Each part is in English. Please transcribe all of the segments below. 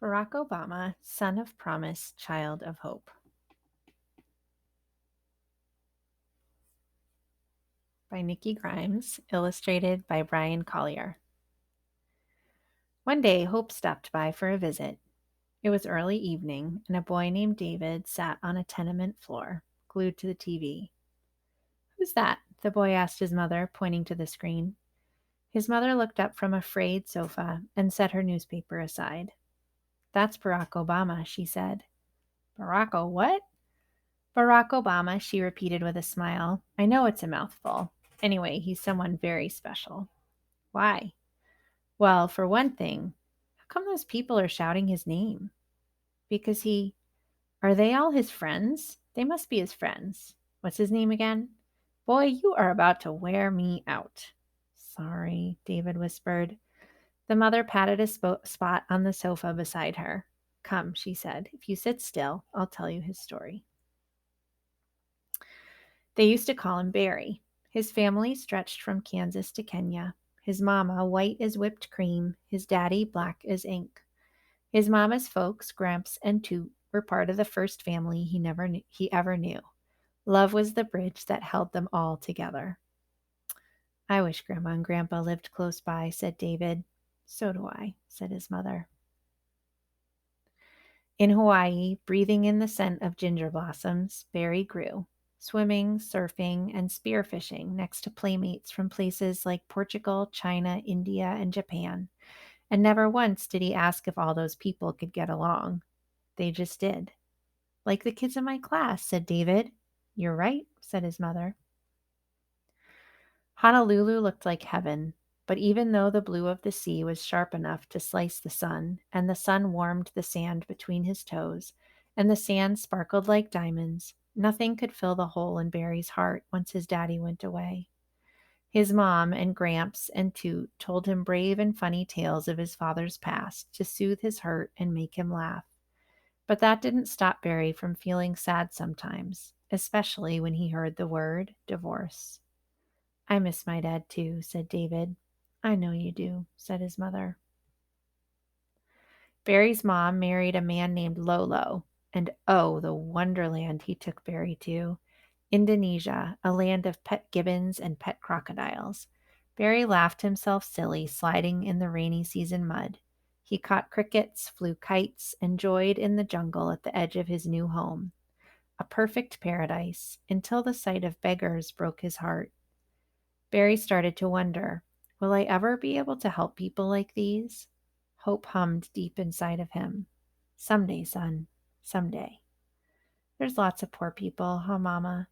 Barack Obama, Son of Promise, Child of Hope, by Nikki Grimes, illustrated by Brian Collier. One day, Hope stopped by for a visit. It was early evening, and a boy named David sat on a tenement floor, glued to the TV. "Who's that?" the boy asked his mother, pointing to the screen. His mother looked up from a frayed sofa and set her newspaper aside. "That's Barack Obama," she said. "Barack what?" "Barack Obama," she repeated with a smile. "I know it's a mouthful. Anyway, he's someone very special." "Why?" "Well, for one thing, how come those people are shouting his name?" "Because he—" "Are they all his friends? They must be his friends. What's his name again?" "Boy, you are about to wear me out." "Sorry," David whispered. The mother patted a spot on the sofa beside her. "Come," she said. "If you sit still, I'll tell you his story." They used to call him Barry. His family stretched from Kansas to Kenya. His mama, white as whipped cream, his daddy, black as ink. His mama's folks, Gramps and Toot, were part of the first family he ever knew. Love was the bridge that held them all together. "I wish Grandma and Grandpa lived close by," said David. "So do I," said his mother. In Hawaii, breathing in the scent of ginger blossoms, Barry grew, swimming, surfing, and spearfishing next to playmates from places like Portugal, China, India, and Japan. And never once did he ask if all those people could get along. They just did. "Like the kids in my class," said David. "You're right," said his mother. Honolulu looked like heaven, but even though the blue of the sea was sharp enough to slice the sun, and the sun warmed the sand between his toes, and the sand sparkled like diamonds, nothing could fill the hole in Barry's heart once his daddy went away. His mom and Gramps and Toot told him brave and funny tales of his father's past to soothe his hurt and make him laugh. But that didn't stop Barry from feeling sad sometimes, especially when he heard the word divorce. "I miss my dad too," said David. "I know you do," said his mother. Barry's mom married a man named Lolo, and oh, the wonderland he took Barry to. Indonesia, a land of pet gibbons and pet crocodiles. Barry laughed himself silly sliding in the rainy season mud. He caught crickets, flew kites, and joyed in the jungle at the edge of his new home. A perfect paradise, until the sight of beggars broke his heart. Barry started to wonder, will I ever be able to help people like these? Hope hummed deep inside of him. Someday, son, someday. "There's lots of poor people, huh, Mama?"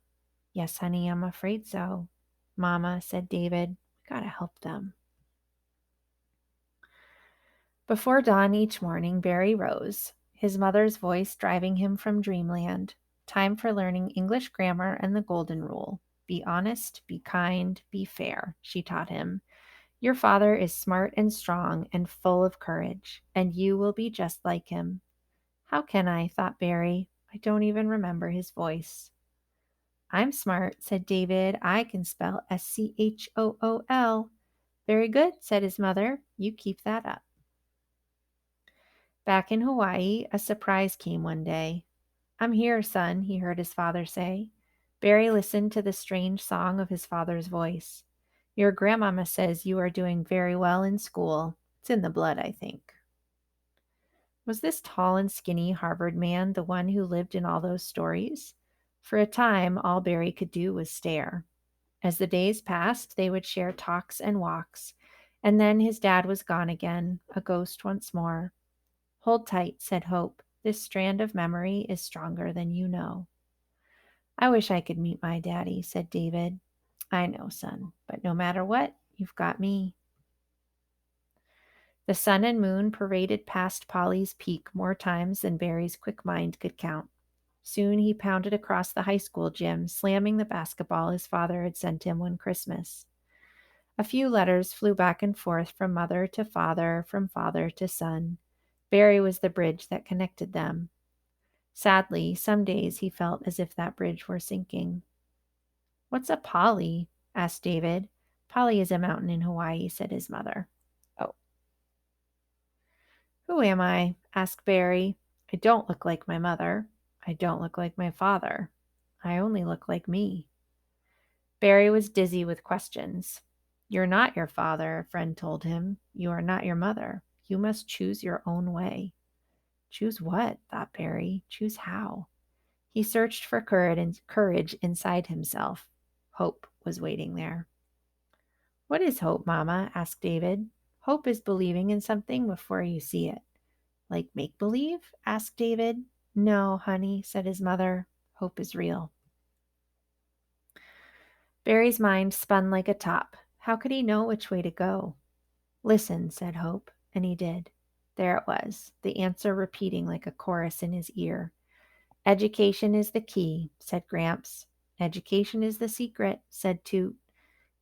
"Yes, honey, I'm afraid so." "Mama," said David, "we gotta help them." Before dawn each morning, Barry rose, his mother's voice driving him from dreamland. Time for learning English grammar and the golden rule. Be honest, be kind, be fair, she taught him. Your father is smart and strong and full of courage, and you will be just like him. How can I, thought Barry. I don't even remember his voice. I'm smart, said David. I can spell School. Very good, said his mother. You keep that up. Back in Hawaii, a surprise came one day. I'm here, son, he heard his father say. Barry listened to the strange song of his father's voice. Your grandmama says you are doing very well in school. It's in the blood, I think. Was this tall and skinny Harvard man the one who lived in all those stories? For a time, all Barry could do was stare. As the days passed, they would share talks and walks, and then his dad was gone again, a ghost once more. Hold tight, said Hope. This strand of memory is stronger than you know. I wish I could meet my daddy, said David. I know, son, but no matter what, you've got me. The sun and moon paraded past Polly's Peak more times than Barry's quick mind could count. Soon he pounded across the high school gym, slamming the basketball his father had sent him one Christmas. A few letters flew back and forth from mother to father, from father to son. Barry was the bridge that connected them. Sadly, some days he felt as if that bridge were sinking. What's a pali? Asked David. Pali is a mountain in Hawaii, said his mother. Oh. Who am I? Asked Barry. I don't look like my mother. I don't look like my father. I only look like me. Barry was dizzy with questions. You're not your father, a friend told him. You are not your mother. You must choose your own way. Choose what? Thought Barry. Choose how? He searched for courage inside himself. Hope was waiting there. What is hope, Mama? Asked David. Hope is believing in something before you see it. Like make believe? Asked David. No, honey, said his mother. Hope is real. Barry's mind spun like a top. How could he know which way to go? Listen, said Hope, and he did. There it was, the answer repeating like a chorus in his ear. Education is the key, said Gramps. Education is the secret, said Toot.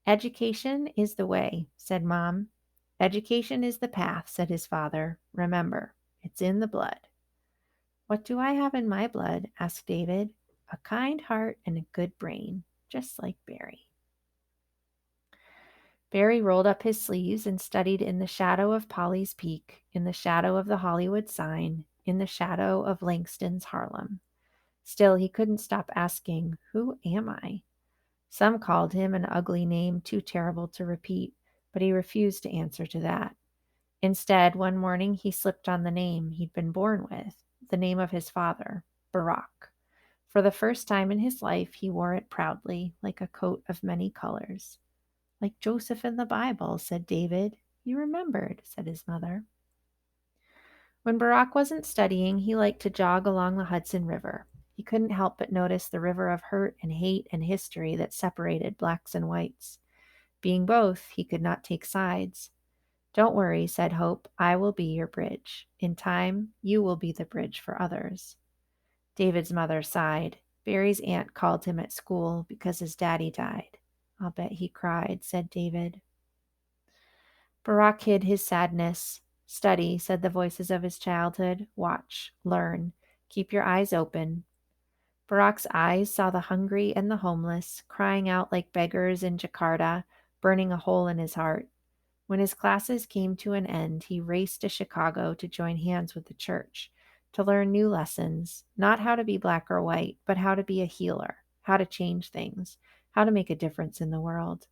Education is the way, said Mom. Education is the path, said his father. Remember, it's in the blood. What do I have in my blood? Asked David. A kind heart and a good brain, just like Barry. Barry rolled up his sleeves and studied in the shadow of Polly's Peak, in the shadow of the Hollywood sign, in the shadow of Langston's Harlem. Still, he couldn't stop asking, Who am I? Some called him an ugly name too terrible to repeat, but he refused to answer to that. Instead, one morning he slipped on the name he'd been born with, the name of his father, Barack. For the first time in his life, he wore it proudly, like a coat of many colors. Like Joseph in the Bible, said David. You remembered, said his mother. When Barack wasn't studying, he liked to jog along the Hudson River. He couldn't help but notice the river of hurt and hate and history that separated blacks and whites. Being both, he could not take sides. Don't worry, said Hope. I will be your bridge. In time, you will be the bridge for others. David's mother sighed. Barry's aunt called him at school because his daddy died. I'll bet he cried, said David. Barack hid his sadness. Study, said the voices of his childhood. Watch, learn, keep your eyes open. Barack's eyes saw the hungry and the homeless, crying out like beggars in Jakarta, burning a hole in his heart. When his classes came to an end, he raced to Chicago to join hands with the church, to learn new lessons, not how to be black or white, but how to be a healer, how to change things, how to make a difference in the world.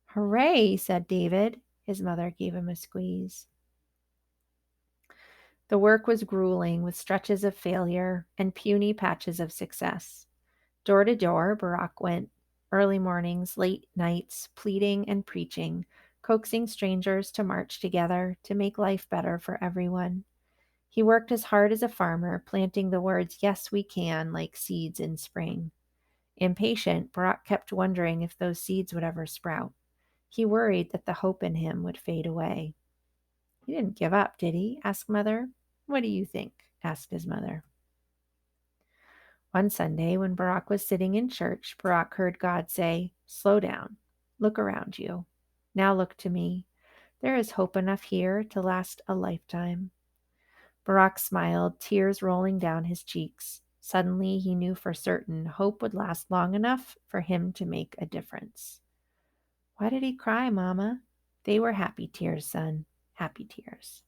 Hooray, said David. His mother gave him a squeeze. The work was grueling, with stretches of failure and puny patches of success. Door to door, Barack went, early mornings, late nights, pleading and preaching, coaxing strangers to march together to make life better for everyone. He worked as hard as a farmer, planting the words, yes, we can, like seeds in spring. Impatient, Barack kept wondering if those seeds would ever sprout. He worried that the hope in him would fade away. He didn't give up, did he? Asked Mother. What do you think? Asked his mother. One Sunday, when Barack was sitting in church, Barack heard God say, Slow down. Look around you. Now look to me. There is hope enough here to last a lifetime. Barack smiled, tears rolling down his cheeks. Suddenly, he knew for certain hope would last long enough for him to make a difference. Why did he cry, Mama? They were happy tears, son. Happy tears.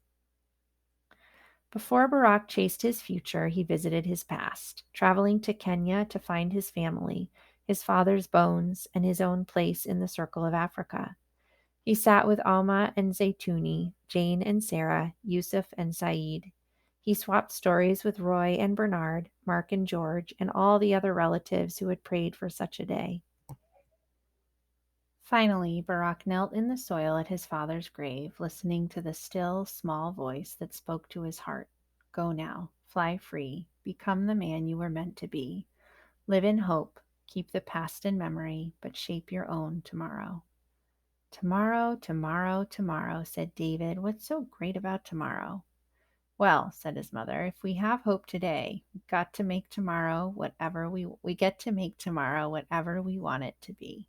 Before Barack chased his future, he visited his past, traveling to Kenya to find his family, his father's bones, and his own place in the circle of Africa. He sat with Alma and Zaytuni, Jane and Sarah, Yusuf and Saeed. He swapped stories with Roy and Bernard, Mark and George, and all the other relatives who had prayed for such a day. Finally, Barack knelt in the soil at his father's grave, listening to the still, small voice that spoke to his heart. Go now, fly free, become the man you were meant to be. Live in hope, keep the past in memory, but shape your own tomorrow. Tomorrow, tomorrow, tomorrow, said David. What's so great about tomorrow? Well, said his mother, if we have hope today, we get to make tomorrow whatever we want it to be.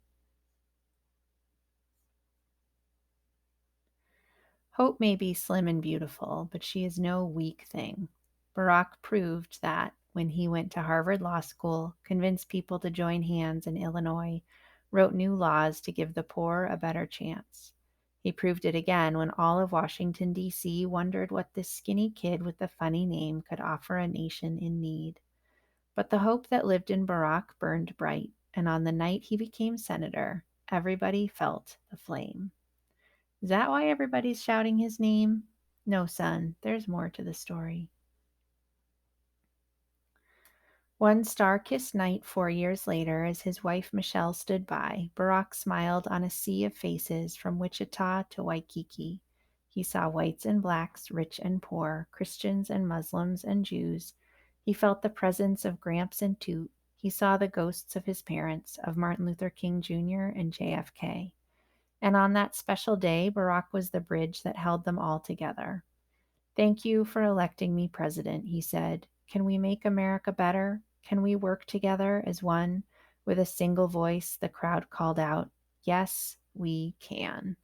Hope may be slim and beautiful, but she is no weak thing. Barack proved that when he went to Harvard Law School, convinced people to join hands in Illinois, wrote new laws to give the poor a better chance. He proved it again when all of Washington, D.C. wondered what this skinny kid with the funny name could offer a nation in need. But the hope that lived in Barack burned bright, and on the night he became senator, everybody felt the flame. Is that why everybody's shouting his name? No, son, there's more to the story. One star-kissed night 4 years later, as his wife Michelle stood by, Barack smiled on a sea of faces from Wichita to Waikiki. He saw whites and blacks, rich and poor, Christians and Muslims and Jews. He felt the presence of Gramps and Toot. He saw the ghosts of his parents, of Martin Luther King Jr. and JFK. And on that special day, Barack was the bridge that held them all together. "Thank you for electing me president," he said. "Can we make America better? Can we work together as one?" With a single voice, the crowd called out, "Yes, we can."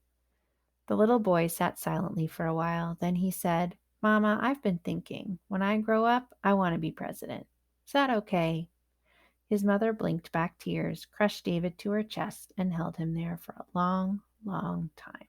The little boy sat silently for a while. Then he said, "Mama, I've been thinking. When I grow up, I want to be president. Is that okay?" His mother blinked back tears, crushed David to her chest, and held him there for a long, long time.